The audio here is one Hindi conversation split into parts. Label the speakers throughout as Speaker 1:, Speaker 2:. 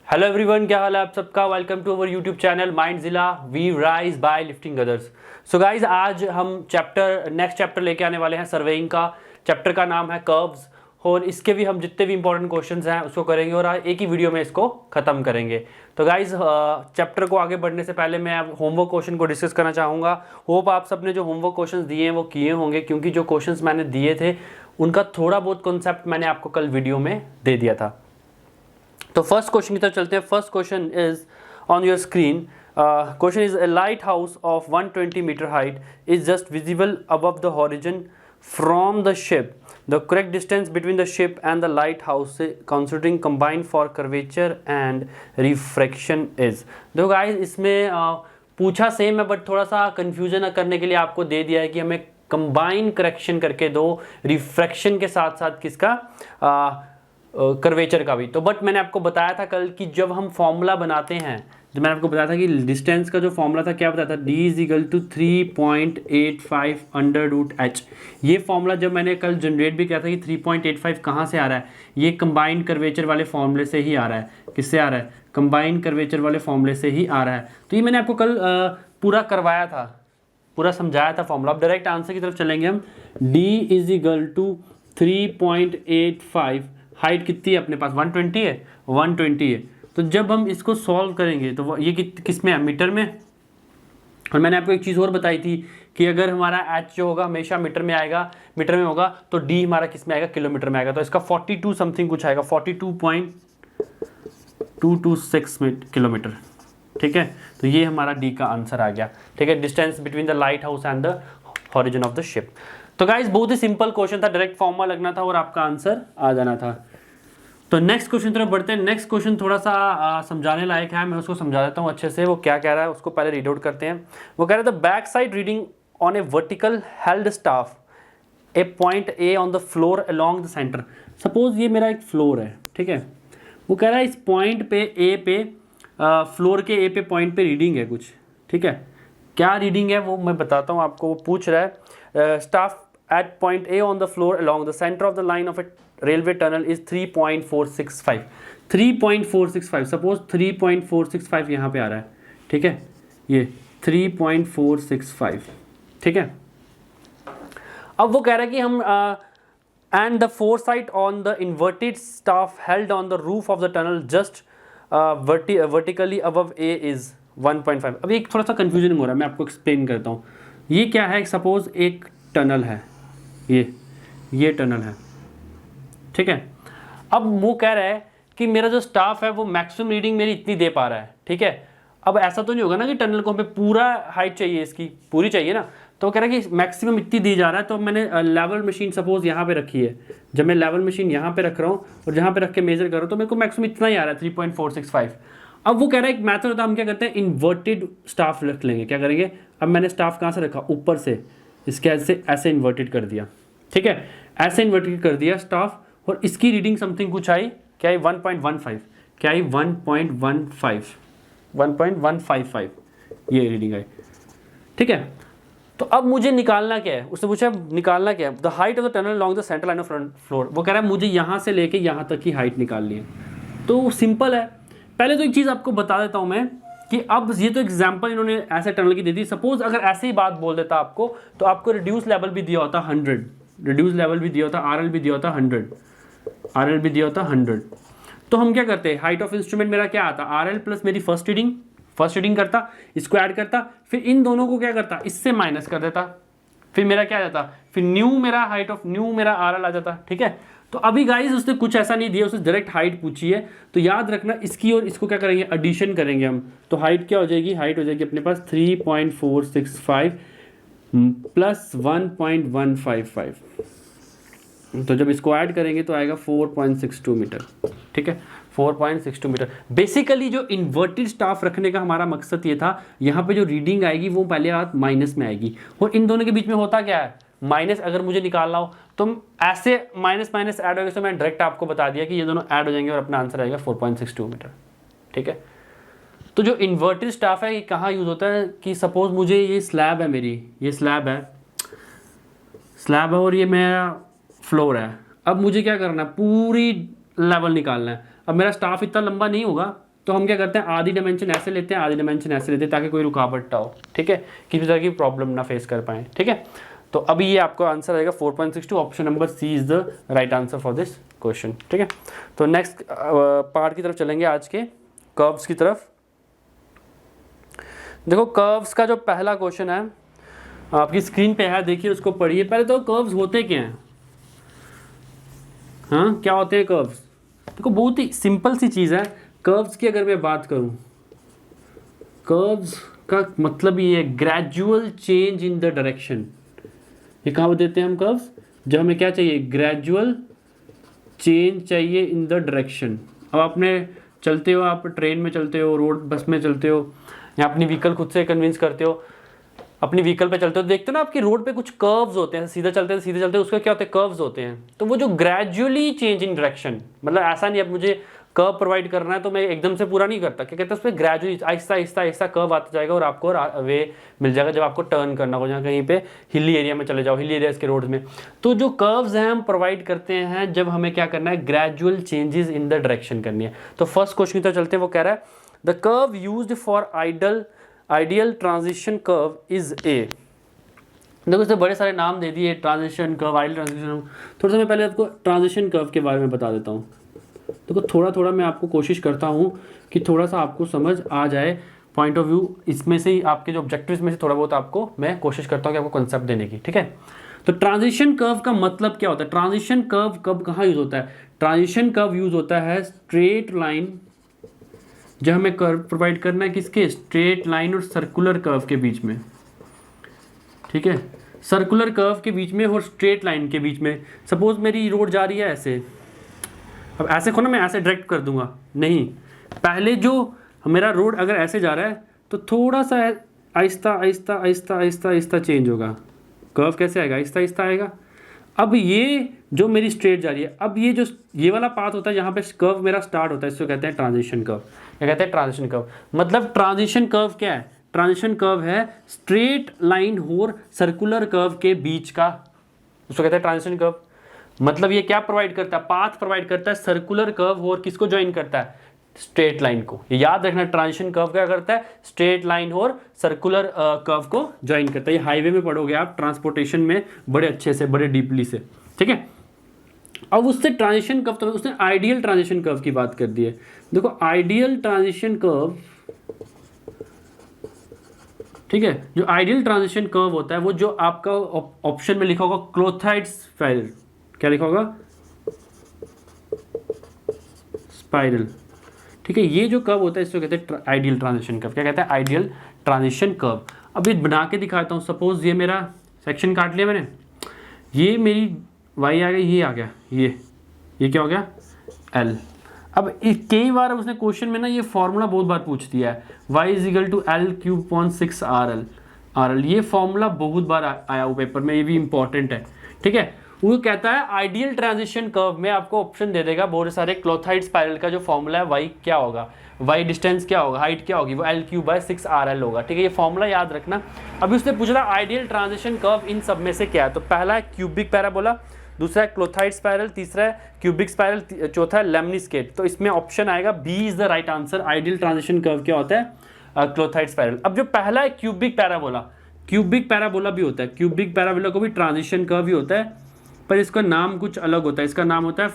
Speaker 1: हेलो एवरीवन, क्या हाल है आप सबका। Welcome to our YouTube channel mind जिला we rise by lifting others. So guys, आज हम नेक्स्ट चैप्टर लेके आने वाले हैं सर्वेइंग का। चैप्टर का नाम है कर्व्स और इसके भी हम जितने भी इंपॉर्टेंट क्वेश्चंस हैं उसको करेंगे और आज एक ही वीडियो में इसको खत्म करेंगे। तो गाइज, चैप्टर को आगे बढ़ने से पहले मैं होमवर्क क्वेश्चन को डिस्कस करना चाहूँगा। होप आप सबने जो होमवर्क क्वेश्चन दिए हैं वो किए होंगे, क्योंकि जो क्वेश्चंस मैंने दिए थे उनका थोड़ा बहुत कॉन्सेप्ट मैंने आपको कल वीडियो में दे दिया था। तो फर्स्ट क्वेश्चन की तरफ चलते हैं। First question is on your screen. Question is a lighthouse of 120 metre height is just visible above the horizon from the ship. The correct distance between the ship and the lighthouse considering combined for curvature and refraction is. देखो गाइस, इसमें पूछा सेम है बट थोड़ा सा कंफ्यूजन करने के लिए आपको दे दिया है कि हमें कंबाइन करेक्शन करके दो, रिफ्रैक्शन के साथ साथ किसका, कर्वेचर का भी। तो बट मैंने आपको बताया था कल कि जब हम फॉर्मूला बनाते हैं, जब मैंने आपको बताया था कि डिस्टेंस का जो फॉर्मूला था क्या बताया था, d is equal to 3.85 under root h. ये फॉर्मूला जब मैंने कल जनरेट भी किया था कि 3.85 कहाँ से आ रहा है, ये कंबाइंड कर्वेचर वाले फॉर्मूले से ही आ रहा है। किससे आ रहा है? कंबाइंड कर्वेचर वाले फॉर्मूले से ही आ रहा है। तो ये मैंने आपको कल पूरा करवाया था, पूरा समझाया था फॉर्मूला। अब डायरेक्ट आंसर की तरफ चलेंगे हम। d is equal to 3.85, height कितनी है अपने पास, 120 है, 120 है। तो जब हम इसको सॉल्व करेंगे तो ये किस में है, मीटर में। और मैंने आपको एक चीज़ और बताई थी कि अगर हमारा एच जो होगा हमेशा मीटर में आएगा, मीटर में होगा, तो डी हमारा किस में आएगा, किलोमीटर में आएगा। तो इसका 42 समथिंग कुछ आएगा, 42.226 किलोमीटर। ठीक है, तो ये हमारा डी का आंसर आ गया। ठीक है, distance between the light house and the horizon of the ship. तो गाइस, बहुत ही सिंपल क्वेश्चन था, डायरेक्ट फॉर्मूला लगना था और आपका आंसर आ जाना था। तो नेक्स्ट क्वेश्चन तरफ बढ़ते हैं। नेक्स्ट क्वेश्चन थोड़ा सा समझाने लायक है, मैं उसको समझा देता हूँ अच्छे से। वो क्या कह रहा है उसको पहले रीड आउट करते हैं। वो कह रहा है the back side reading on A vertical held staff A point A on the floor along the centre. Suppose ये मेरा एक फ्लोर है, ठीक है। वो कह रहा है इस पॉइंट पे ए पे, फ्लोर के ए पे पॉइंट पे रीडिंग है कुछ, ठीक है। क्या रीडिंग है वो मैं बताता हूँ आपको। वो पूछ रहा है staff at point A on the floor along the center of the line of a railway tunnel is 3.465. 3.465, suppose 3.465 यहाँ पे आ रहा है, ठीक है। ये 3.465, ठीक है। अब वो कह रहा है कि हम and the foresight on the inverted staff held on the roof of the tunnel just vertically above A is 1.5. अब एक थोड़ा सा कंफ्यूजन हो रहा है, मैं आपको एक्सप्लेन करता हूँ। ये क्या है, सपोज एक टनल है, ये टनल है, ठीक है। अब वो कह रहा है कि मेरा जो स्टाफ है वो मैक्सिमम रीडिंग मेरी इतनी दे पा रहा है, ठीक है। अब ऐसा तो नहीं होगा ना कि टनल को हमें पूरा हाइट चाहिए, इसकी पूरी चाहिए ना। तो वो कह रहा है कि मैक्सिमम इतनी दी जा रहा है। तो मैंने लेवल मशीन सपोज यहाँ पे रखी है। जब मैं लेवल मशीन यहाँ पे रख रहा हूँ और जहाँ पे रख के मेजर कर रहा हूँ तो मेरे को मैक्सिमम इतना ही आ रहा है, 3.465। अब वो कह रहा है एक मेथड होता है, हम क्या करते हैं, इन्वर्टेड स्टाफ रख लेंगे। क्या करेंगे, अब मैंने स्टाफ कहाँ से रखा, ऊपर से, इसके ऐसे इन्वर्टेड कर दिया, ठीक है। ऐसे इन्वर्टेड कर दिया स्टाफ, और इसकी रीडिंग समथिंग कुछ आई, क्या आई, 1.15, क्या आई, 1.55 ये रीडिंग आई, ठीक है। तो अब मुझे निकालना क्या है, उसने पूछा निकालना क्या है, the height of the tunnel long the central line of front floor. वो कह रहा है मुझे यहाँ से लेके यहाँ तक की हाइट निकालनी है। तो सिंपल है। पहले तो एक चीज़ आपको बता देता हूँ मैं कि अब ये तो एग्जांपल इन्होंने ऐसे टनल की दे दी। सपोज अगर ऐसे ही बात बोल देता आपको, तो आपको रिड्यूस लेवल भी दिया होता 100, रिड्यूस लेवल भी दिया होता, आरएल भी दिया होता 100, आरएल भी दिया होता 100। तो हम क्या करते हैं, हाइट ऑफ इंस्ट्रूमेंट मेरा क्या आता, आरएल प्लस मेरी फर्स्ट रीडिंग करता, इसको ऐड करता, फिर इन दोनों को क्या करता, इससे माइनस कर देता, फिर मेरा क्या आ जाता, फिर न्यू मेरा हाइट ऑफ न्यू मेरा आरएल आ जाता, ठीक है। तो अभी गाइस उसने कुछ ऐसा नहीं दिया, उसने डायरेक्ट हाइट पूछी है। तो याद रखना इसकी और इसको क्या करेंगे, एडिशन करेंगे हम। तो हाइट क्या हो जाएगी, हाइट हो जाएगी अपने पास 3.465 प्लस 1.155। तो जब इसको ऐड करेंगे तो आएगा 4.62 मीटर, ठीक है, 4.62 मीटर। बेसिकली जो इन्वर्टेड स्टाफ रखने का हमारा मकसद ये था, यहाँ पे जो रीडिंग आएगी वो पहले बात माइनस में आएगी, और इन दोनों के बीच में होता क्या है, माइनस। अगर मुझे निकालना हो तो ऐसे माइनस माइनस ऐड होगा। तो मैं डायरेक्ट आपको बता दिया कि ये दोनों ऐड हो जाएंगे और अपना आंसर आएगा 4.62 मीटर, ठीक है। तो जो इन्वर्टेड स्टाफ है ये कहाँ यूज़ होता है कि सपोज मुझे ये स्लैब है, मेरी ये स्लैब है और ये मेरा फ्लोर है। अब मुझे क्या करना है, पूरी लेवल निकालना है। अब मेरा स्टाफ इतना लंबा नहीं होगा, तो हम क्या करते हैं, आधी डायमेंशन ऐसे लेते हैं, आधी डायमेंशन ऐसे लेते हैं, ताकि कोई रुकावट ना हो, ठीक है, किसी तरह की प्रॉब्लम ना फेस कर पाए, ठीक है। तो अभी ये आपका आंसर आएगा 4.62, option number C is the right answer for this question, ठीक है। तो नेक्स्ट पार्ट की तरफ चलेंगे, आज के कर्व्स की तरफ। देखो कर्व्स का जो पहला क्वेश्चन है आपकी स्क्रीन पे है, देखिए उसको पढ़िए। पहले तो कर्व्स होते क्या हैं, हाँ क्या होते हैं कर्व्स? देखो बहुत ही सिंपल सी चीज़ है। कर्व्स की अगर मैं बात करूं, कर्व्स का मतलब ये है gradual change in the direction. ये कहाँ देते हैं हम कर्व्स? जब हमें क्या चाहिए, ग्रेजुअल चेंज चाहिए इन द डायरेक्शन। अब आपने चलते हो, आप ट्रेन में चलते हो, रोड बस में चलते हो, या अपनी व्हीकल खुद से कन्विंस करते हो, अपनी व्हीकल पे चलते हो, देखते हो ना आपकी रोड पे कुछ कर्व्स होते हैं, सीधा चलते हैं सीधे चलते हैं, उसका क्या होते हैं, कर्व्स होते हैं। तो वो जो ग्रेजुअली चेंज इन डायरेक्शन, मतलब ऐसा नहीं अब मुझे कर्व प्रोवाइड करना है तो मैं एकदम से पूरा नहीं करता, क्या कहते हैं उसमें ग्रेजुअली आहिस्ता आहिस्ता आहिस्ता कर्व आता जाएगा और आपको वे मिल जाएगा जब आपको टर्न करना हो, जहाँ कहीं पे हिली एरिया में चले जाओ, हिली एरियाज के रोड में। तो जो कर्व्स हैं हम प्रोवाइड करते हैं जब हमें क्या करना है, gradual changes in the direction करनी है। तो फर्स्ट क्वेश्चन की तरफ चलते हैं, वो कह रहा है the curve used for ideal transition curve is a. देखो इससे बड़े सारे नाम दे दिए, ट्रांजिशन कर्व, आइडियल ट्रांजिशन। थोड़ा सा मैं पहले आपको ट्रांजिशन कर्व के बारे में बता देता हूँ। देखो थोड़ा थोड़ा मैं आपको कोशिश करता हूँ कि थोड़ा सा आपको समझ आ जाए पॉइंट ऑफ व्यू, इसमें से ही आपके जो ऑब्जेक्टिव्स में से थोड़ा बहुत आपको मैं कोशिश करता हूँ कि आपको कंसेप्ट देने की, ठीक है। तो ट्रांजिशन कर्व का मतलब क्या होता है? ट्रांजिशन कर्व कब कहाँ यूज होता है? ट्रांजिशन कर्व यूज होता है स्ट्रेट लाइन, जब हमें कर्व प्रोवाइड करना है किसके, स्ट्रेट लाइन और सर्कुलर कर्व के बीच में, ठीक है, सर्कुलर कर्व के बीच में और स्ट्रेट लाइन के बीच में। सपोज मेरी रोड जा रही है ऐसे, अब ऐसे को ना मैं ऐसे डायरेक्ट कर दूंगा, नहीं, पहले जो मेरा रोड अगर ऐसे जा रहा है तो थोड़ा सा आहिस्ता आहिस्ता आहिस्ता आहिस्ता आहिस्ता चेंज होगा, कर्व कैसे आएगा, आहिस्ता आहिस्ता आएगा। अब ये जो मेरी स्ट्रेट जा रही है, अब ये जो ये वाला पाथ होता है जहाँ पे कर्व मेरा स्टार्ट होता है, इसको कहते हैं ट्रांजिशन कर्व। क्या कहते हैं? Transition curve. मतलब ट्रांजिशन कर्व क्या है? ट्रांजिशन कर्व है स्ट्रेट लाइन और सर्कुलर कर्व के बीच का, उसको कहते हैं ट्रांजिशन कर्व। मतलब ये क्या प्रोवाइड करता है? पाथ प्रोवाइड करता है सर्कुलर कर्व और किसको ज्वाइन करता है? स्ट्रेट लाइन को। ये याद रखना, ट्रांजिशन कर्व क्या करता है? स्ट्रेट लाइन और सर्कुलर कर्व को ज्वाइन करता है। ये हाईवे में पढ़ोगे आप, ट्रांसपोर्टेशन में बड़े अच्छे से, बड़े डीपली से, ठीक है। अब उससे ट्रांजिशन कर्व, तो उसने आइडियल ट्रांजिशन कर्व की बात कर दी है। देखो आइडियल ट्रांजिशन कर्व, ठीक है, जो आइडियल ट्रांजिशन कर्व होता है वो जो आपका ऑप्शन में लिखा होगा क्लोथाइड स्पाइरल, क्या लिखा होगा? स्पाइरल, ठीक है। ये जो कर्व होता है इसको कहते हैं आइडियल ट्रांजिशन कर्व। क्या कहते हैं? Ideal transition curve. अब ये बना के दिखाता हूँ। सपोज ये मेरा सेक्शन काट लिया मैंने, ये मेरी वाई आ गया, ये आ गया, ये क्या हो गया? एल। अब कई बार उसने क्वेश्चन में ना ये फॉर्मूला बहुत बार पूछ दिया है, y is equal to L cube upon 6 RL। ये फॉर्मूला बहुत बार आया वो पेपर में, ये भी इंपॉर्टेंट है, ठीक है। वो कहता है आइडियल ट्रांजिशन कर्व में आपको ऑप्शन दे देगा बहुत सारे, क्लोथाइड स्पाइरल का जो फॉर्मूला है y क्या होगा, y डिस्टेंस क्या होगा, हाइट क्या होगी, वो एल क्यूब बाय 6 RL होगा, ठीक है। ये फॉर्मूला याद रखना। अभी उसने पूछा था आइडियल ट्रांजिशन कर्व इन सब में से क्या है, तो पहला है क्यूबिक पैराबोला, दूसरा है क्लोथाइड स्पाइरल, तीसरा है क्यूबिक स्पाइरल, चौथा है लेमनिस्केट। तो इसमें ऑप्शन आएगा B is the right answer. Ideal transition curve क्या होता है? Clothoid spiral. अब जो पहला है क्यूबिक पैराबोला, क्यूबिक पैराबोला भी होता है, क्यूबिक पैराबोला को भी ट्रांजिशन कर्व ही होता है, पर इसका नाम कुछ अलग होता है। इसका नाम होता है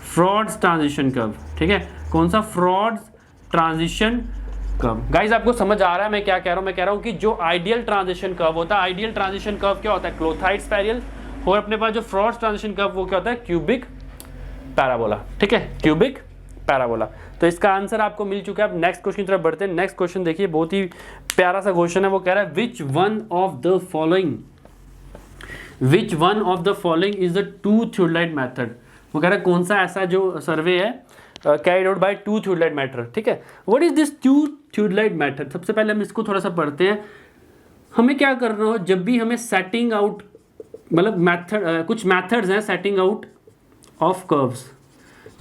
Speaker 1: फ्रॉड्स ट्रांजिशन कर्व, ठीक है। कौन सा? Frauds transition curve. गाइस आपको समझ आ रहा है मैं क्या कह रहा हूँ? मैं कह रहा हूँ कि जो आइडियल ट्रांजिशन कर्व होता है, आइडियल ट्रांजिशन कर्व क्या होता है? Clothoid spiral. और अपने पास जो फ्रॉड्स ट्रांजिशन कर्व वो क्या होता है? क्यूबिक पैराबोला, ठीक है, क्यूबिक पैराबोला। तो इसका आंसर आपको मिल चुका है। अब नेक्स्ट क्वेश्चन की तरफ बढ़ते हैं। नेक्स्ट क्वेश्चन देखिए, बहुत ही प्यारा सा क्वेश्चन है। वो कह रहा है which one of the following is the two theodolite method. वो कह रहा है कौन सा ऐसा जो सर्वे है carried out by two theodolite method, ठीक है। What is this two theodolite method? सबसे पहले हम इसको थोड़ा सा पढ़ते हैं। हमें क्या करना हो, जब भी हमें सेटिंग आउट, मतलब मेथड, कुछ मेथड्स हैं सेटिंग आउट ऑफ कर्व्स।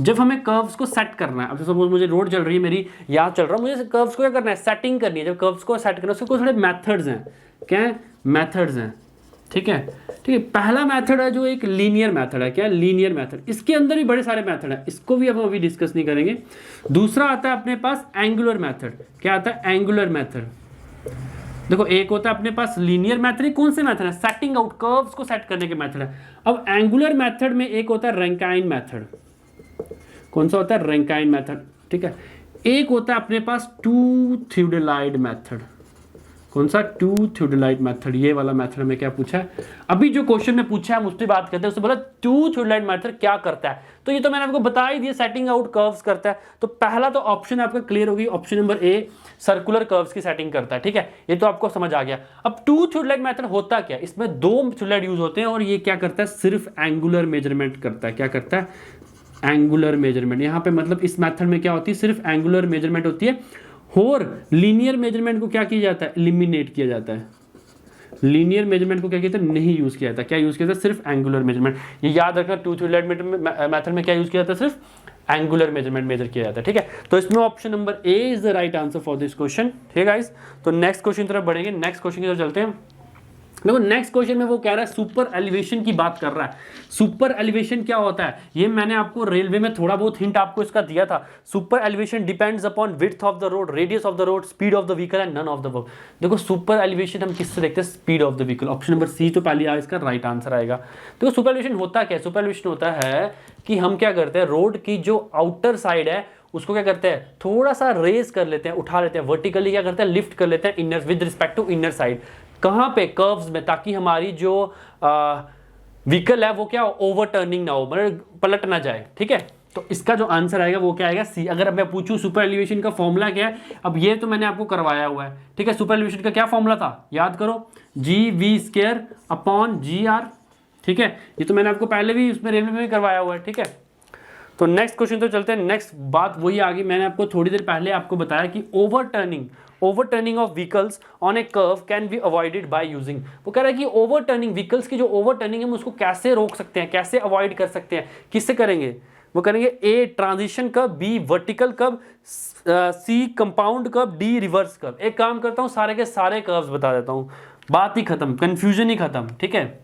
Speaker 1: जब हमें कर्व्स को सेट करना है, अब सपोज मुझे रोड चल रही है, मेरी यहाँ चल रहा हूँ, मुझे कर्व्स को क्या करना है? सेटिंग करनी है। जब कर्व्स को सेट करना है उसके कुछ थोड़े मेथड्स हैं। क्या है? मेथड्स हैं। ठीक है। ठीक है, पहला मेथड है जो एक लीनियर मेथड है। क्या है? Linear method. इसके अंदर भी बड़े सारे मेथड है, इसको भी हम अभी डिस्कस नहीं करेंगे। दूसरा आता है अपने पास एंगुलर मेथड। क्या आता है? Angular method. देखो, एक होता है अपने पास लीनियर मेथड, कौन से मेथड है? सेटिंग आउट कर्व्स को सेट करने के मेथड है। अब एंगुलर मेथड में एक होता है रैंकाइन मेथड। कौन सा होता है? Rankine method. ठीक है। एक होता है अपने पास टू थ्योडेलाइड मेथड। कौन सा? Two theodolite method. ये वाला मेथड में क्या पूछा है? अभी जो क्वेश्चन में पूछा है हम उसकी बात करते हैं। उससे बोला टू थ्योडेलाइड मेथड क्या करता है, तो ये तो मैंने आपको बता ही दिया, सेटिंग आउट कर्व्स करता है। तो पहला तो ऑप्शन आपका क्लियर होगी, ऑप्शन नंबर ए, सर्कुलर कर्व्स की सेटिंग करता है। ठीक है, ये तो आपको समझ आ गया। अब टू थ्योडेलाइड मेथड होता क्या? इसमें दो थ्योडेलाइड यूज होते हैं और ये क्या करता है? सिर्फ एंगुलर मेजरमेंट करता है। क्या करता है? Angular measurement. यहाँ पे मतलब इस मेथड में क्या होती है? सिर्फ एंगुलर मेजरमेंट होती है। और लीनियर मेजरमेंट को क्या किया जाता है? एलिमिनेट किया जाता है। लीनियर मेजरमेंट को क्या कहते हैं? नहीं यूज किया जाता। क्या यूज किया जाता है? सिर्फ एंगुलर मेजरमेंट। ये याद रखना, टू थ्योडेलाइड मेथड में क्या यूज किया जाता है? सिर्फ एंगुलर मेजरमेंट मेजर किया जाता है। ठीक है, तो इसमें option number A is the right answer for this question. ठीक है गाइस, तो नेक्स्ट क्वेश्चन की तरफ बढ़ेंगे। नेक्स्ट क्वेश्चन की तरफ चलते हैं। देखो, नेक्स्ट क्वेश्चन में वो कह रहा है सुपर एलिवेशन की बात कर रहा है। सुपर एलिवेशन क्या होता है? ये मैंने आपको रेलवे में थोड़ा बहुत हिंट आपको इसका दिया था। Super elevation depends upon width of the road, radius of the road, speed of the vehicle and none of the above. देखो, सुपर एलिवेशन हम किससे देखते हैं? Speed of the vehicle. Option number C तो पहले इसका राइट आंसर आएगा। देखो, सुपर एलिवेशन होता क्या है? सुपर एलिवेशन होता है कि हम क्या करते हैं, रोड की जो आउटर साइड है उसको क्या करते हैं? थोड़ा सा रेज कर लेते हैं, उठा लेते हैं, वर्टिकली क्या करते हैं? लिफ्ट कर लेते हैं inner, with respect to inner side. कहां पे? कर्व्स में, ताकि हमारी जो व्हीकल है वो क्या ओवरटर्निंग ना हो, मतलब पलट ना जाए। ठीक है, तो इसका जो आंसर आएगा वो क्या आएगा? सी। अगर अब मैं पूछूं सुपर एलिवेशन का फॉर्मूला क्या है, अब ये तो मैंने आपको करवाया हुआ है। ठीक है, सुपर एलिवेशन का क्या फॉर्मूला था? याद करो, G V square upon G R. ठीक है, ये तो मैंने आपको पहले भी उसमें रेलवे में भी करवाया हुआ है। ठीक है, तो नेक्स्ट क्वेश्चन तो चलते हैं। नेक्स्ट बात वही आ गई, मैंने आपको थोड़ी देर पहले आपको बताया कि overturning of vehicles on A curve can be avoided by using. वो कह रहा है कि ओवरटर्निंग व्हीकल्स की जो ओवरटर्निंग है हम उसको कैसे रोक सकते हैं, कैसे अवॉइड कर सकते हैं, किससे करेंगे? वो करेंगे A transition curve, B vertical curve, C compound curve, D reverse curve. एक काम करता हूँ, सारे के सारे कर्व्स बता देता हूँ, बात ही खत्म, कंफ्यूजन ही खत्म। ठीक है,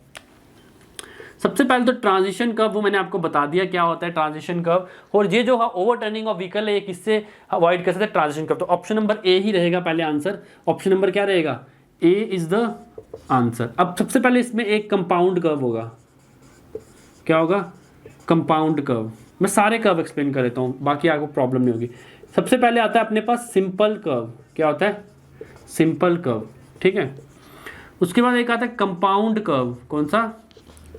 Speaker 1: सबसे पहले तो ट्रांजिशन कर्व, वो मैंने आपको बता दिया क्या होता है ट्रांजिशन कर्व। और ये जो ओवरटर्निंग ऑफ व्हीकल है ये किससे अवॉइड कर सकते हैं? Transition curve. तो ऑप्शन नंबर ए ही रहेगा पहले आंसर। ऑप्शन नंबर क्या रहेगा? ए इज द आंसर। अब सबसे पहले इसमें एक कंपाउंड कर्व होगा। क्या होगा? Compound curve. मैं सारे कर्व एक्सप्लेन कर देता हूँ, बाकी आपको प्रॉब्लम नहीं होगी। सबसे पहले आता है अपने पास सिंपल कर्व। क्या होता है? Simple curve. ठीक है, उसके बाद एक आता है कंपाउंड कर्व। कौन सा?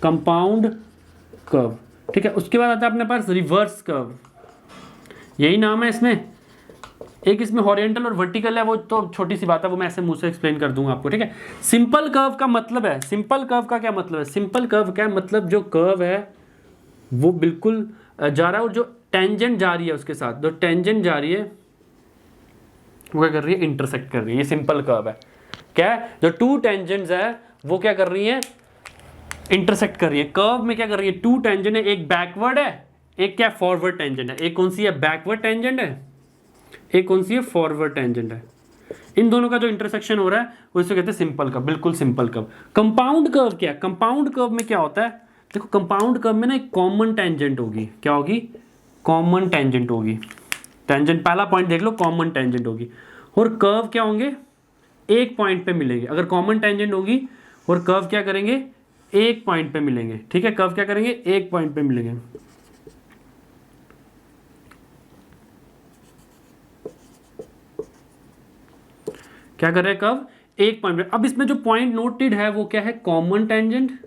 Speaker 1: Compound curve. ठीक है, उसके बाद आता है अपने पास रिवर्स कर्व, यही नाम है इसमें। एक इसमें हॉरिजॉन्टल और वर्टिकल है, वो तो छोटी सी बात है, वो मैं ऐसे मुंह से एक्सप्लेन कर दूंगा आपको। ठीक है, सिंपल कर्व का मतलब है, सिंपल कर्व का क्या मतलब है? सिंपल कर्व क्या मतलब? जो कर्व है वो बिल्कुल जा रहा है और जो टेंजेंट जा रही है उसके साथ, जो टेंजेंट जा रही है वो क्या कर रही है? इंटरसेक्ट कर रही है। ये सिंपल कर्व है। क्या है? जो टू टेंजेंट्स है वो क्या कर रही है? इंटरसेक्ट कर रही है। कर्व में क्या कर रही है? टू टेंजेंट है, एक बैकवर्ड है, एक क्या? फॉरवर्ड टेंजेंट है। एक कौन सी है? बैकवर्ड टेंजेंट है, एक कौन सी है? फॉरवर्ड टेंजेंट है। इन दोनों का जो इंटरसेक्शन हो रहा है वो इसे कहते हैं सिंपल कर्व, बिल्कुल सिंपल कर्व। कंपाउंड कर्व क्या है? कंपाउंड कर्व में क्या होता है? देखो, कंपाउंड कर्व में ना एक कॉमन टेंजेंट होगी। क्या होगी? कॉमन टेंजेंट होगी। टेंजेंट पहला पॉइंट देख लो, कॉमन टेंजेंट होगी। और कर्व क्या होंगे? एक पॉइंट पे मिलेंगे। अगर कॉमन टेंजेंट होगी और कर्व क्या करेंगे? एक पॉइंट पे मिलेंगे। ठीक है, कर्व क्या करेंगे? एक पॉइंट पे मिलेंगे। क्या कर रहे हैं? कर्व एक पॉइंट पे। अब इसमें जो पॉइंट नोटेड है वो क्या है? Common tangent.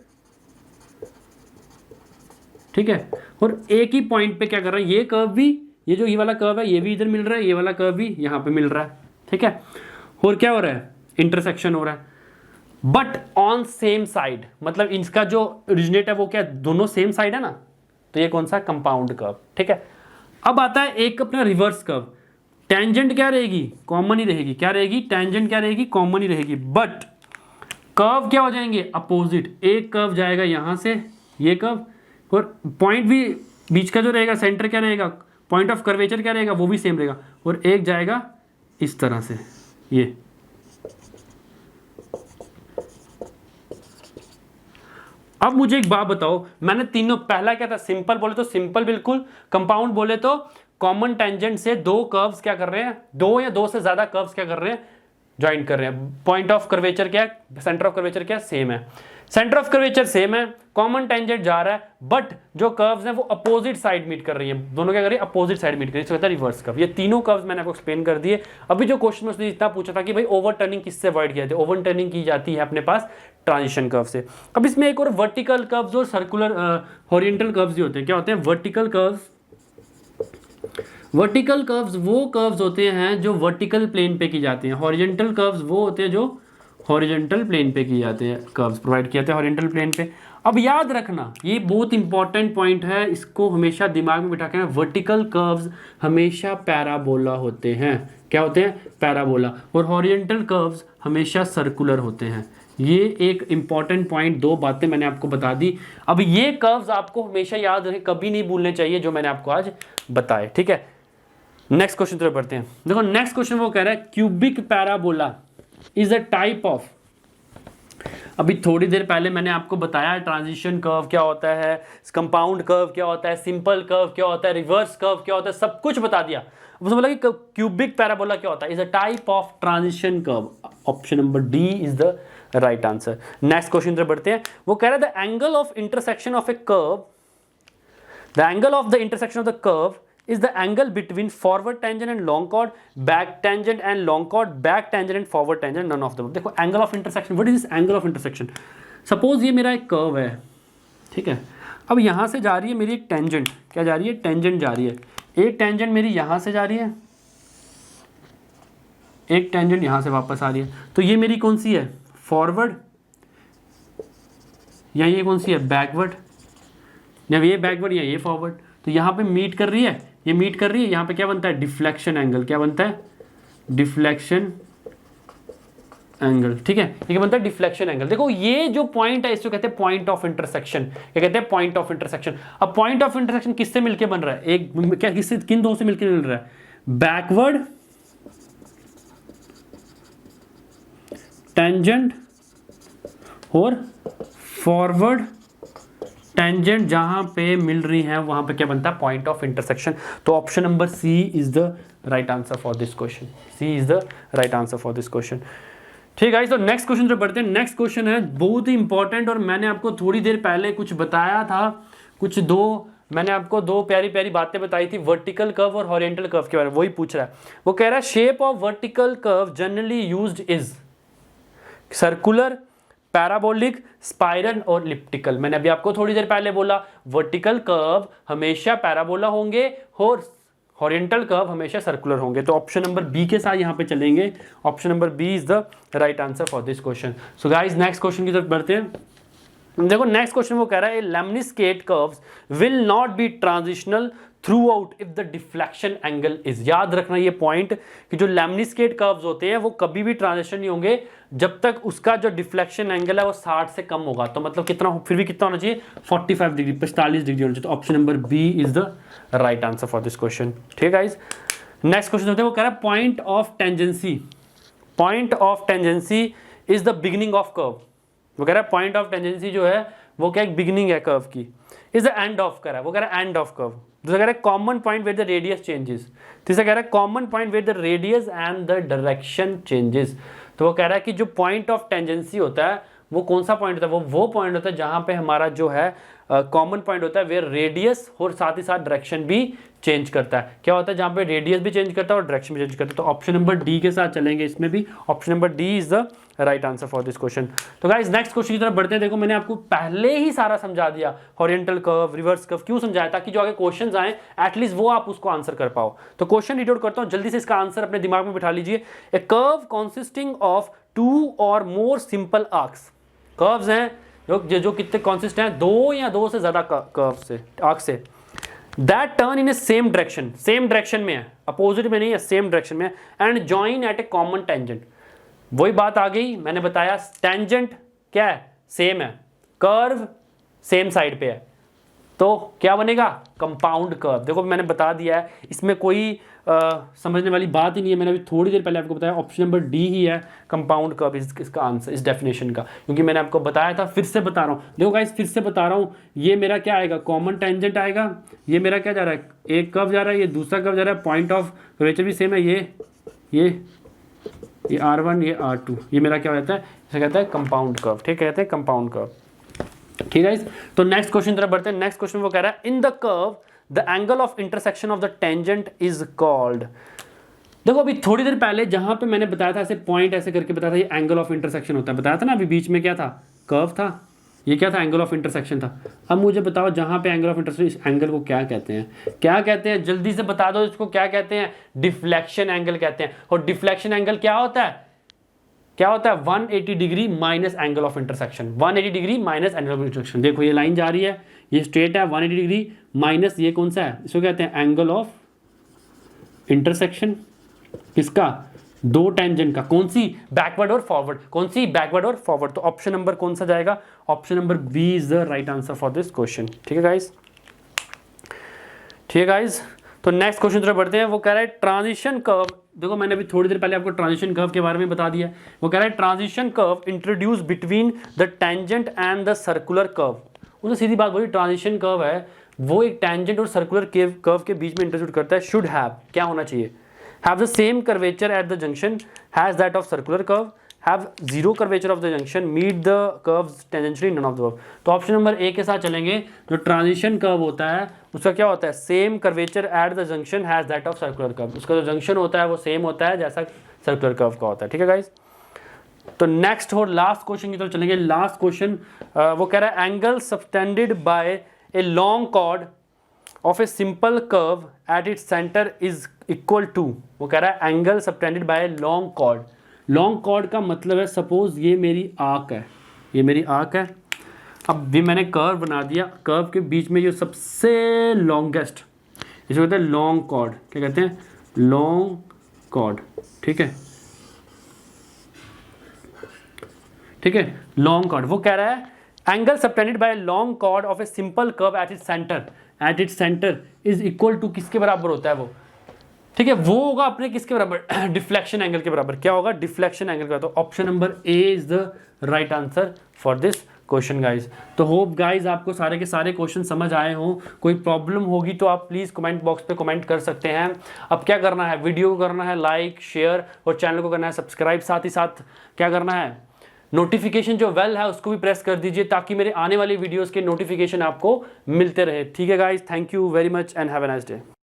Speaker 1: ठीक है, और एक ही पॉइंट पे क्या कर रहा है? ये कर्व भी, ये जो ये वाला कर्व है ये भी इधर मिल रहा है, ये वाला कर्व भी यहां पे मिल रहा है। ठीक है, और क्या हो रहा है? इंटरसेक्शन हो रहा है, बट ऑन सेम साइड। मतलब इसका जो ओरिजिनेट है वो क्या? दोनों सेम साइड है ना, तो ये कौन सा? Compound curve. ठीक है, अब आता है एक अपना रिवर्स कर्व। टेंजेंट क्या रहेगी? कॉमन ही रहेगी। क्या रहेगी? टेंजेंट क्या रहेगी? कॉमन ही रहेगी, बट कर्व क्या हो जाएंगे? अपोजिट। एक कर्व जाएगा यहां से, ये कर्व, और पॉइंट भी बीच का जो रहेगा, सेंटर क्या रहेगा? पॉइंट ऑफ कर्वेचर क्या रहेगा? वो भी सेम रहेगा, और एक जाएगा इस तरह से, ये अब मुझे एक बात बताओ, मैंने तीनों, पहला क्या था, सिंपल बोले तो सिंपल बिल्कुल, कंपाउंड बोले तो कॉमन टेंजेंट से दो कर्व्स क्या कर रहे हैं, दो या दो से ज्यादा कर्व्स क्या कर रहे हैं, ज्वाइन कर रहे हैं। पॉइंट ऑफ कर्वेचर क्या है, सेंटर ऑफ कर्वेचर क्या है, सेम है, सेंटर ऑफ कर्वेचर सेम है, कॉमन टेंजेंट जा रहा है, बट जो कर्व्स हैं वो अपोजिट साइड मीट कर रही हैं, दोनों क्या कर रही है, अपोजिट साइड मीट कर रही है, कहता है रिवर्स कर्व। ये तीनों कर्व्स मैंने आपको एक्सप्लेन कर दिए। अभी जो क्वेश्चन में उसने इतना पूछा था कि भाई ओवरटर्निंग किससे अवॉइड किया जाए, ओवरटर्निंग की जाती है अपने पास ट्रांजिशन कर्व से। अब इसमें एक और वर्टिकल कर्व्स और सर्कुलर हॉरिजॉन्टल कर्व्स भी होते हैं। क्या होते हैं वर्टिकल कर्व्स? वर्टिकल कर्व्स वो कर्व्स होते हैं जो वर्टिकल प्लेन पे की जाती हैं, हॉरिजॉन्टल कर्व्स वो होते हैं जो हॉरिजॉन्टल प्लेन पे की जाते हैं, कर्व्स प्रोवाइड किए जाते हैं हॉरिजॉन्टल प्लेन पे। अब याद रखना, ये बहुत इंपॉर्टेंट पॉइंट है, इसको हमेशा दिमाग में बिठा के, वर्टिकल कर्व्स हमेशा पैराबोला होते हैं। क्या होते हैं? पैराबोला। और हॉरिजॉन्टल कर्व्स हमेशा सर्कुलर होते हैं। ये एक इंपॉर्टेंट पॉइंट, दो बातें मैंने आपको बता दी। अब ये कर्व्स आपको हमेशा याद रहे, कभी नहीं भूलने चाहिए जो मैंने आपको आज बताए, ठीक है। नेक्स्ट क्वेश्चन तरफ बढ़ते हैं। देखो नेक्स्ट क्वेश्चन वो कह रहा है cubic parabola is a type of, अभी थोड़ी देर पहले मैंने आपको बताया ट्रांजिशन कर्व क्या होता है, कंपाउंड कर्व क्या होता है, सिंपल कर्व क्या होता है, रिवर्स कर्व क्या होता है, सब कुछ बता दिया। उसने बोला कि क्यूबिक पैराबोला क्या होता है, is a type of transition curve. Option number D is the right answer. Next question तरफ बढ़ते हैं। वो कह रहा है the angle of intersection of A curve, the angle of the intersection of the curve is the angle between forward tangent and long chord, back tangent and long chord, back tangent and forward tangent, none of them। देखो angle of intersection, what is this angle of intersection? Suppose ये मेरा एक कर्व है, ठीक है। अब यहाँ से जा रही है मेरी एक टेंजेंट, क्या जा रही है? टेंजेंट जा रही है। एक टेंजेंट मेरी यहाँ से जा रही है, एक टेंजेंट यहाँ से वापस आ रही है। तो ये मेरी कौन सी है? फॉरवर्ड, या ये कौन सी है? बैकवर्ड। या ये बैकवर्ड या ये फॉरवर्ड। तो यहाँ पे मीट कर रही है, ये मीट कर रही है, यहाँ पे क्या बनता है? Deflection angle. क्या बनता है? डिफ्लेक्शन एंगल, ठीक है। ये क्या बनता है? Deflection angle. देखो ये जो पॉइंट है इसको कहते हैं पॉइंट ऑफ इंटरसेक्शन। क्या कहते हैं? Point of intersection. अब पॉइंट ऑफ इंटरसेक्शन किससे मिलके बन रहा है? एक क्या, किससे, किन दो से मिलके मिल रहा है? बैकवर्ड टेंजेंट और फॉरवर्ड टेंजेंट जहां पे मिल रही हैं वहां पे क्या बनता है? Point of intersection. तो option number C is the right answer for this question. C is the right answer for this question. ठीक है, तो नेक्स्ट क्वेश्चन जो बढ़ते हैं। नेक्स्ट क्वेश्चन है बहुत ही इंपॉर्टेंट, और मैंने आपको थोड़ी देर पहले कुछ बताया था, मैंने आपको दो प्यारी प्यारी बातें बताई थी, वर्टिकल कर्व और हॉरिजॉन्टल कर्व के बारे में। वही पूछ रहा है। वो कह रहा है shape of vertical curve generally used is circular, parabolic, spiral और इलिप्टिकल। मैंने अभी आपको थोड़ी देर पहले बोला वर्टिकल कर्व हमेशा पैराबोला होंगे और हॉरिजॉन्टल कर्व हमेशा सर्कुलर होंगे। तो ऑप्शन नंबर बी के साथ यहां पे चलेंगे। Option number B is the right answer for this question. So guys next question की तरफ बढ़ते हैं। देखो नेक्स्ट क्वेश्चन वो कह रहा है lemniscate curves will not be transitional throughout if the deflection angle is. याद रखना ये पॉइंट कि जो लेमनिस्केट कर्व्स होते हैं वो कभी भी ट्रांजिशन नहीं होंगे जब तक उसका जो डिफ्लेक्शन एंगल है वो 60 से कम होगा। तो मतलब कितना, फिर भी कितना होना चाहिए? 45 डिग्री, 45 डिग्री होना चाहिए। तो option number B is the right answer for this question. ठीक है गाइस, नेक्स्ट क्वेश्चन होता है वो कह रहा है point of tangency, point of tangency is the beginning of curve. वो कह रहा है पॉइंट ऑफ टेंजेंसी जो है वो क्या एक बिगिनिंग है कर्व की, इज द एंड ऑफ कर रहा है। वो कह रहा है एंड ऑफ कर्व। दूसरा कह रहा है common point where the radius changes. तीसरा कह रहा है common point where the radius and the direction changes. तो वो कह रहा है कि जो पॉइंट ऑफ टेंजेंसी होता है वो कौन सा पॉइंट होता है? वो पॉइंट होता है जहां पे हमारा जो है कॉमन पॉइंट होता है वेयर रेडियस और साथ ही साथ डायरेक्शन भी चेंज करता है। क्या होता है? जहां पे रेडियस भी चेंज करता है और डायरेक्शन भी चेंज करता है। तो ऑप्शन नंबर डी के साथ चलेंगे इसमें भी। Option number D is the right answer for this question. तो गाइस नेक्स्ट क्वेश्चन की तरफ बढ़ते हैं। देखो मैंने आपको पहले ही सारा समझा दिया, हॉरिजॉन्टल कर्व, रिवर्स कर्व क्यों समझाया, ताकि जो आगे क्वेश्चंस आए एटलीस्ट वो आप उसको आंसर कर पाओ। तो क्वेश्चन रीड आउट करता हूं, जल्दी से इसका आंसर अपने दिमाग में बिठा लीजिए। ए कर्व कंसिस्टिंग ऑफ 2 और मोर सिंपल आर्क्स। कर्व्स हैं जो कितने कॉन्सिस्ट हैं? 2 या 2 से ज्यादा कर्व से, आर्क से, that turn in a same direction, same direction में है, अपोजिट में नहीं है, सेम डायरेक्शन में, and join at a common tangent. वही बात आ गई, मैंने बताया टेंजेंट क्या है? सेम है, कर्व सेम साइड पे है, तो क्या बनेगा? Compound curve. देखो मैंने बता दिया है, इसमें कोई समझने वाली बात ही नहीं है। मैंने अभी थोड़ी देर पहले आपको बताया ऑप्शन नंबर डी ही है कंपाउंड कर्व इसका आंसर इस डेफिनेशन का, क्योंकि मैंने आपको बताया था। फिर से बता रहा हूँ, देखो गाइस फिर से बता रहा हूँ, ये मेरा क्या आएगा, कॉमन टेंजेंट आएगा। ये मेरा क्या जा रहा है, एक कर्व जा रहा है, ये दूसरा कर्व जा रहा है, पॉइंट ऑफ कर्वेचर भी सेम है। ये R1 ये R2, ये मेरा क्या रहता है, इसे कहता है कंपाउंड कर्व। ठीक कहते हैं कंपाउंड कर्व। ठीक है। तो नेक्स्ट क्वेश्चन तरफ बढ़ते हैं। नेक्स्ट क्वेश्चन वो कह रहा है in the curve the angle of intersection of the tangent is called. देखो अभी थोड़ी देर पहले जहां पे मैंने बताया था ऐसे पॉइंट ऐसे करके बताया था ये एंगल ऑफ इंटरसेक्शन होता है, बताया था ना। अभी बीच में क्या था, कर्व था, ये क्या था, एंगल ऑफ इंटरसेक्शन था। अब मुझे बताओ जहां पे एंगल ऑफ इंटरसेक्शन, इस एंगल को क्या कहते हैं, क्या कहते हैं, जल्दी से बता दो इसको क्या कहते हैं। डिफ्लेक्शन एंगल कहते हैं। और डिफ्लेक्शन एंगल क्या होता है, क्या होता है, 180 degree minus angle of intersection. 180 degree minus angle of intersection. देखो ये लाइन जा रही है, ये स्ट्रेट है, 180 डिग्री माइनस ये कौन सा है, इसको कहते हैं एंगल ऑफ इंटरसेक्शन। किसका, दो टेंजेंट का। कौन सी, बैकवर्ड और फॉरवर्ड। कौन सी, बैकवर्ड और फॉरवर्ड। तो ऑप्शन नंबर कौन सा जाएगा, option number B is the right answer for this question. ठीक है गाइस, ठीक है गाइस। तो नेक्स्ट क्वेश्चन तरफ बढ़ते हैं। वो कह रहा है ट्रांजिशन कर्व। देखो मैंने अभी थोड़ी देर पहले आपको ट्रांजिशन कर्व के बारे में बता दिया। वो कह रहा है transition curve introduce between the tangent and the circular curve. उन्होंने सीधी बात बोली, ट्रांजिशन कर्व है वो एक टेंजेंट और सर्कुलर कर्व के बीच में इंट्रोड्यूस करता है। शुड हैव, क्या होना चाहिए, have the same curvature at the junction has that of circular curve, have zero curvature of the junction, meet the curves tangentially none of the above. तो ऑप्शन नंबर ए के साथ चलेंगे। जो ट्रांजिशन कर्व होता है उसका क्या होता है, same curvature at the junction has that of circular curve. उसका जो जंक्शन होता है वो सेम होता है जैसा सर्कुलर कर्व का होता है। ठीक है गाइस। तो नेक्स्ट और लास्ट क्वेश्चन की तरफ चलेंगे। लास्ट क्वेश्चन वो कह रहा है angle subtended by a long chord of a simple curve at its centre is equal to. वो कह रहा है angle subtended by a long chord. Long chord का मतलब है सपोज ये मेरी आर्क है, ये मेरी आर्क है। अब भी मैंने कर्व बना दिया, कर्व के बीच में जो सबसे लॉन्गेस्ट, इसको कहते हैं लॉन्ग कॉर्ड। क्या कहते हैं, लॉन्ग कॉर्ड। ठीक है, ठीक है, लॉन्ग कॉर्ड। वो कह रहा है angle subtended by long chord of a simple curve at its centre, at its centre is equal to, किसके बराबर होता है वो, ठीक है, वो होगा अपने किसके बराबर, डिफ्लेक्शन एंगल के बराबर। क्या होगा, डिफ्लेक्शन एंगल का। तो option number A is the right answer for this question guys. तो होप गाइज आपको सारे के सारे क्वेश्चन समझ आए हों। कोई प्रॉब्लम होगी तो आप प्लीज़ कमेंट बॉक्स पे कमेंट कर सकते हैं। अब क्या करना है, वीडियो को करना है लाइक शेयर और चैनल को करना है सब्सक्राइब। साथ ही साथ क्या करना है, नोटिफिकेशन जो बेल है उसको भी प्रेस कर दीजिए ताकि मेरे आने वाली वीडियोज़ के नोटिफिकेशन आपको मिलते रहे। ठीक है guys, thank you very much and have a nice day.